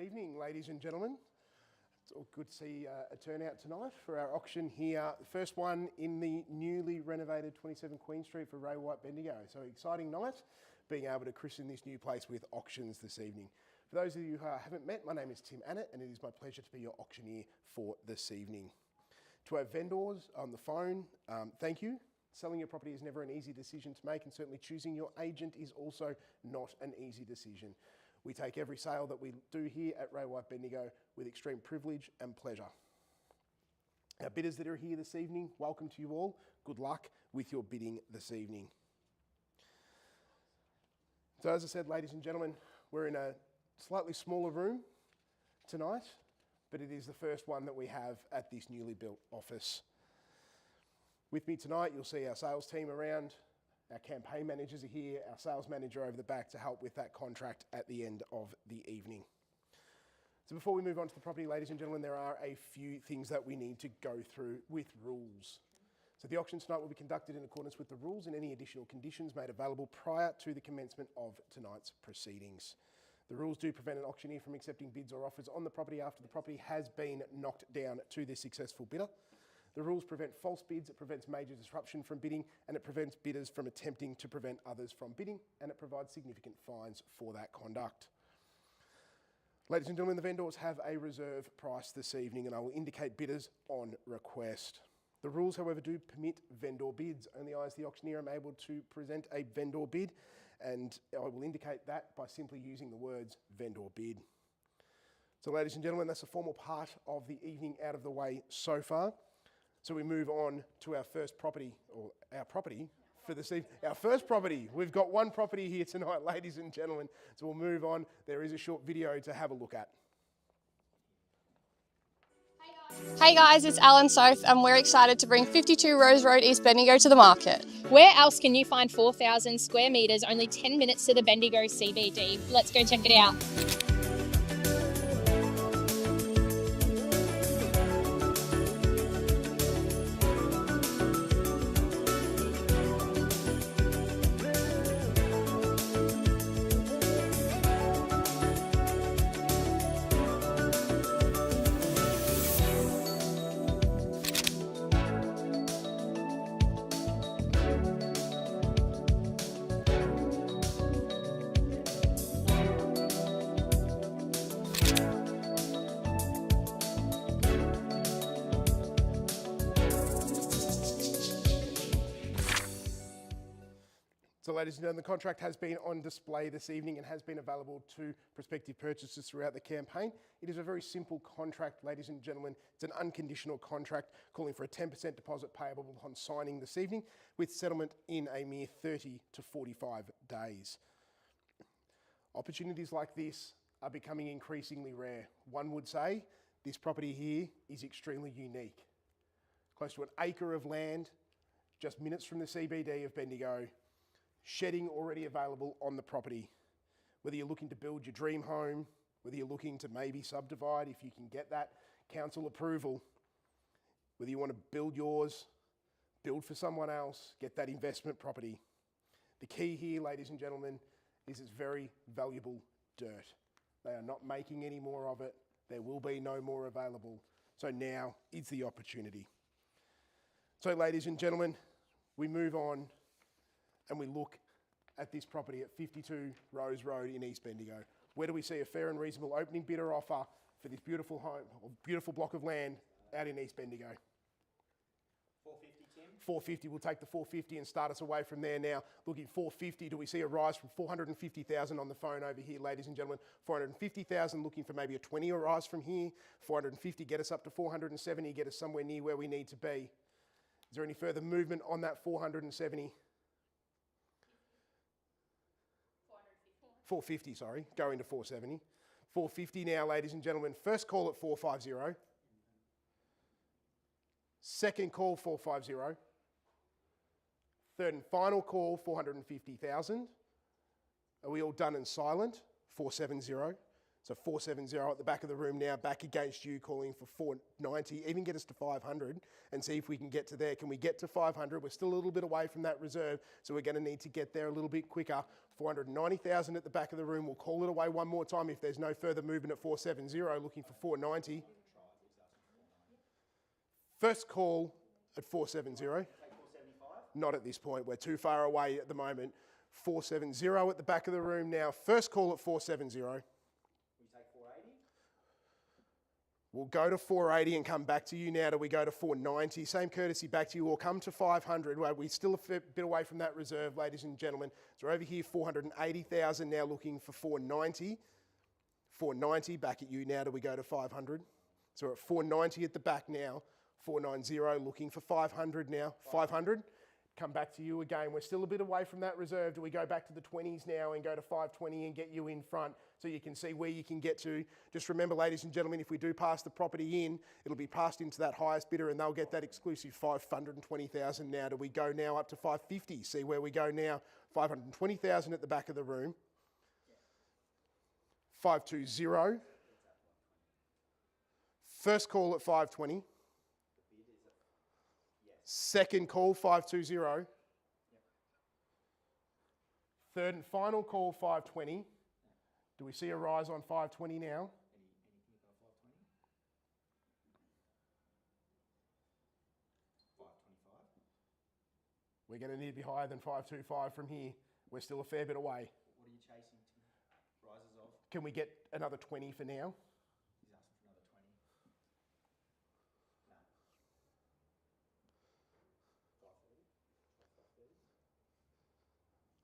evening, ladies and gentlemen. It's all good to see a turnout tonight for our auction here. The first one in the newly renovated 27 Queen Street for Ray White Bendigo. So exciting night, being able to christen this new place with auctions this evening. For those of you who haven't met, my name is Tim Annett and it is my pleasure to be your auctioneer for this evening. To our vendors on the phone, thank you. Selling your property is never an easy decision to make, and certainly choosing your agent is also not an easy decision. We take every sale that we do here at Ray White Bendigo with extreme privilege and pleasure. Our bidders that are here this evening, welcome to you all. Good luck with your bidding this evening. So as I said, ladies and gentlemen, we're in a slightly smaller room tonight, but it is the first one that we have at this newly built office. With me tonight, you'll see our sales team around. Our campaign managers are here, our sales manager over the back to help with that contract at the end of the evening. So before we move on to the property, ladies and gentlemen, there are a few things that we need to go through with rules. So the auction tonight will be conducted in accordance with the rules and any additional conditions made available prior to the commencement of tonight's proceedings. The rules do prevent an auctioneer from accepting bids or offers on the property after the property has been knocked down to the successful bidder. The rules prevent false bids, it prevents major disruption from bidding, and it prevents bidders from attempting to prevent others from bidding, and it provides significant fines for that conduct. Ladies and gentlemen, the vendors have a reserve price this evening, and I will indicate bidders on request. The rules, however, do permit vendor bids. Only I, as the auctioneer, am able to present a vendor bid, and I will indicate that by simply using the words vendor bid. So ladies and gentlemen, that's the formal part of the evening out of the way so far. So we move on to our first property, or our property for this evening. Our first property. We've got one property here tonight, ladies and gentlemen. So we'll move on. There is a short video to have a look at. Hey guys, it's Alan Soph and we're excited to bring 52 Rose Road, East Bendigo to the market. Where else can you find 4,000 square metres only 10 minutes to the Bendigo CBD? Let's go check it out. So ladies and gentlemen, the contract has been on display this evening and has been available to prospective purchasers throughout the campaign. It is a very simple contract, ladies and gentlemen. It's an unconditional contract calling for a 10% deposit payable upon signing this evening, with settlement in a mere 30 to 45 days. Opportunities like this are becoming increasingly rare. One would say this property here is extremely unique. Close to an acre of land, just minutes from the CBD of Bendigo, shedding already available on the property. Whether you're looking to build your dream home, whether you're looking to maybe subdivide if you can get that council approval, whether you want to build yours, build for someone else, get that investment property. The key here, ladies and gentlemen, is it's very valuable dirt. They are not making any more of it. There will be no more available. So now is the opportunity. So ladies and gentlemen, we move on and we look at this property at 52 Rose Road in East Bendigo. Where do we see a fair and reasonable opening bidder offer for this beautiful home, or beautiful block of land out in East Bendigo? 450, Tim? 450, we'll take the 450 and start us away from there now. Looking 450, do we see a rise from 450,000 on the phone over here, ladies and gentlemen? 450,000, looking for maybe a 20 rise from here. 450, get us up to 470, get us somewhere near where we need to be. Is there any further movement on that 470? 450, sorry, going to 470. 450 now, ladies and gentlemen. First call at 450. Second call, 450. Third and final call, 450,000. Are we all done and silent? 470. So 470 at the back of the room now, back against you, calling for 490, even get us to 500 and see if we can get to there. Can we get to 500? We're still a little bit away from that reserve, so we're going to need to get there a little bit quicker. 490,000 at the back of the room. We'll call it away one more time if there's no further movement at 470, looking for 490. First call at 470. Take 475. Not at this point. We're too far away at the moment. 470 at the back of the room now. First call at 470. Will you take 480? We'll go to 480 and come back to you now. Do we go to 490? Same courtesy back to you. We'll come to 500. We're still a bit away from that reserve, ladies and gentlemen. So we're over here, 480,000 now, looking for 490. 490 back at you now. Do we go to 500? So we're at 490 at the back now. 490 looking for 500 now. 500. Come back to you again. We're still a bit away from that reserve. Do we go back to the 20s now and go to 520 and get you in front so you can see where you can get to? Just remember, ladies and gentlemen, if we do pass the property in, it'll be passed into that highest bidder and they'll get that exclusive 520,000 now. Do we go now up to 550? See where we go now. 520,000 at the back of the room. 520. First call at 520. Second call, 520. Third and final call, 520. Do we see a rise on 520 now? Anything above 520? 525. We're going to need to be higher than 525 from here. We're still a fair bit away. What are you chasing, Tim? Rises of? Can we get another 20 for now? He's asking for another 20. No. 530?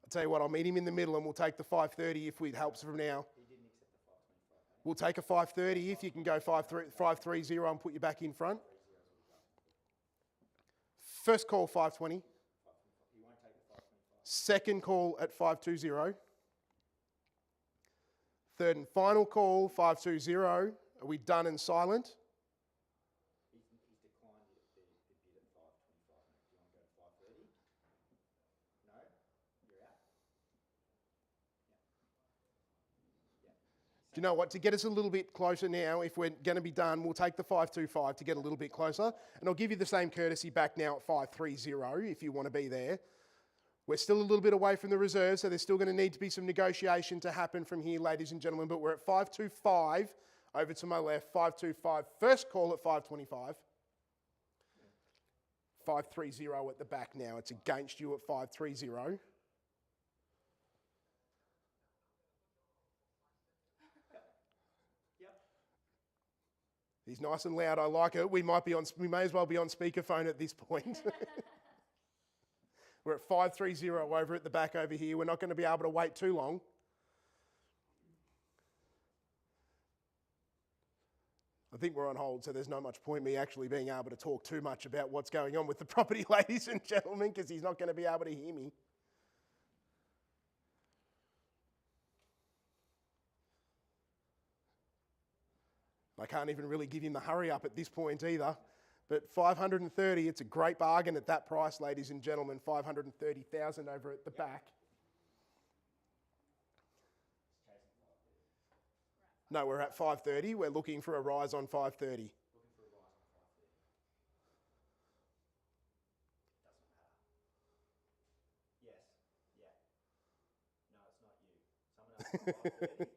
I'll tell you what, I'll meet him in the middle and we'll take the 530 if it helps from now. He didn't accept the 525. We'll take a 530 if you can go 530 and put you back in front. First call, 520. He won't take the 525. Second call at 520. Third and final call, 520. Are we done and silent? He's declined the bid at 525. Do you want to go to 530? No? You're out? Do you know what? To get us a little bit closer now, if we're going to be done, we'll take the 525 to get a little bit closer. And I'll give you the same courtesy back now at 530 if you want to be there. We're still a little bit away from the reserve, so there's still going to need to be some negotiation to happen from here, ladies and gentlemen. But we're at 525 over to my left. 525. First call at 525. 530 at the back now. It's against you at 530. He's nice and loud. I like it. We may as well be on speakerphone at this point. We're at 530 over at the back over here. We're not going to be able to wait too long. I think we're on hold, so there's not much point me actually being able to talk too much about what's going on with the property, ladies and gentlemen, because he's not going to be able to hear me. I can't even really give him the hurry up at this point either. But 530, it's a great bargain at that price, ladies and gentlemen. 530,000 over at the back. No, we're at 530. We're looking for a rise on 530. Looking for a rise on 530. Doesn't matter. Yes. Yeah. No, it's not you. Someone else at 530.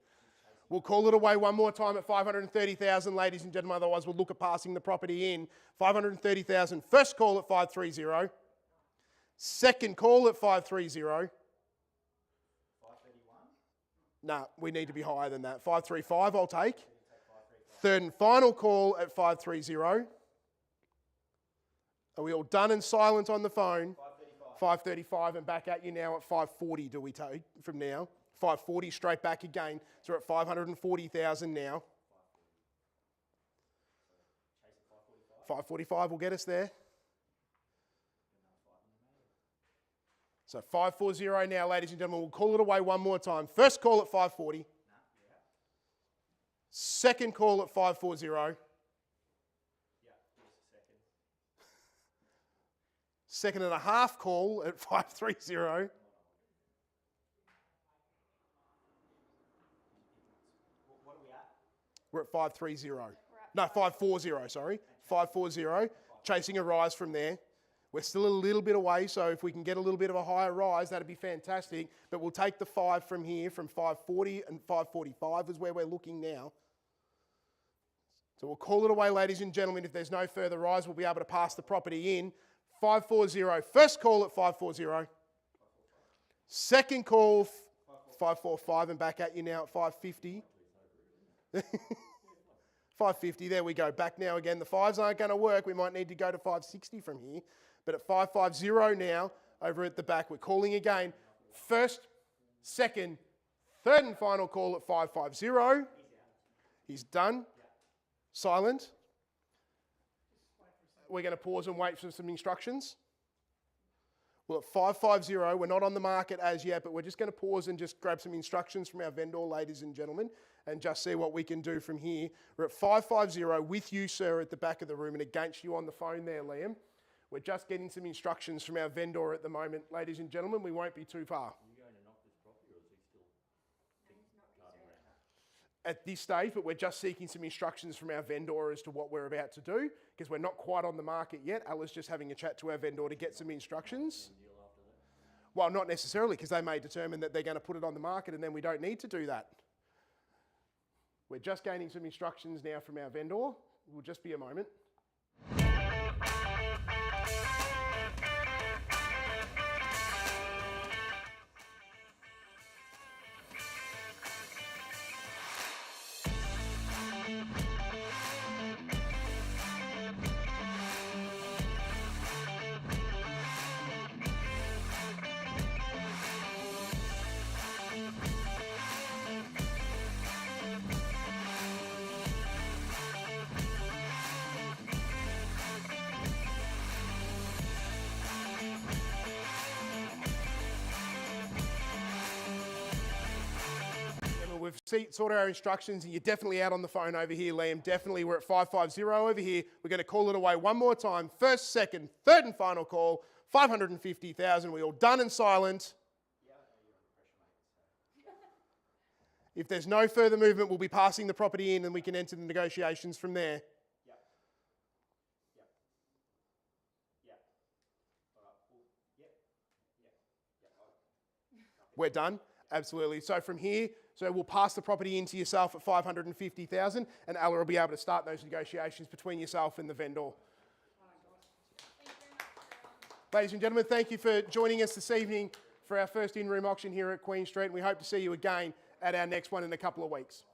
We'll call it away one more time at 530,000, ladies and gentlemen. Otherwise, we'll look at passing the property in. 530,000. First call at 530. Second call at 530. 531? No, we need to be higher than that. 535 I'll take. Third and final call at 530. Are we all done and silent on the phone? 535. 535 and back at you now at 540 do we take from now? 540 straight back again. So we're at 540,000 now. 545 will get us there. So 540 now, ladies and gentlemen. We'll call it away one more time. First call at 540. Second call at 540. Yeah, give us a second. Second and a half call at 530. What are we at? We're at 530. No, 540, sorry. 540, chasing a rise from there. We're still a little bit away, so if we can get a little bit of a higher rise, that'd be fantastic. But we'll take the 5 from here, from 540 and 545 is where we're looking now. So we'll call it away, ladies and gentlemen. If there's no further rise, we'll be able to pass the property in. 540, first call at 540. Second call, 545, and back at you now at 550. 550, there we go. Back now again. The 5s aren't going to work. We might need to go to 560 from here. But at 550 now, over at the back, we're calling again. First, second, third and final call at 550. He's done. Silent. We're going to pause and wait for some instructions. Well, at 550, we're not on the market as yet, but we're just going to pause and just grab some instructions from our vendor, ladies and gentlemen, and just see what we can do from here. We're at 550 with you, sir, at the back of the room and against you on the phone there, Liam. We're just getting some instructions from our vendor at the moment. Ladies and gentlemen, we won't be too far. Are you going to knock this property, or is he still guarding around? At this stage, but we're just seeking some instructions from our vendor as to what we're about to do, because we're not quite on the market yet. Ella's just having a chat to our vendor to get some instructions. Well, not necessarily, because they may determine that they're going to put it on the market and then we don't need to do that. We're just gaining some instructions now from our vendor. It will just be a moment. We've sorted our instructions and you're definitely out on the phone over here, Liam. Definitely, we're at 550 over here. We're going to call it away one more time. First, second, third and final call, 550,000. We're all done and silent. If there's no further movement, we'll be passing the property in and we can enter the negotiations from there. We're done? Absolutely. So from here, we'll pass the property into yourself at 550,000 and Ella will be able to start those negotiations between yourself and the vendor. Ladies and gentlemen, thank you for joining us this evening for our first in-room auction here at Queen Street. And we hope to see you again at our next one in a couple of weeks.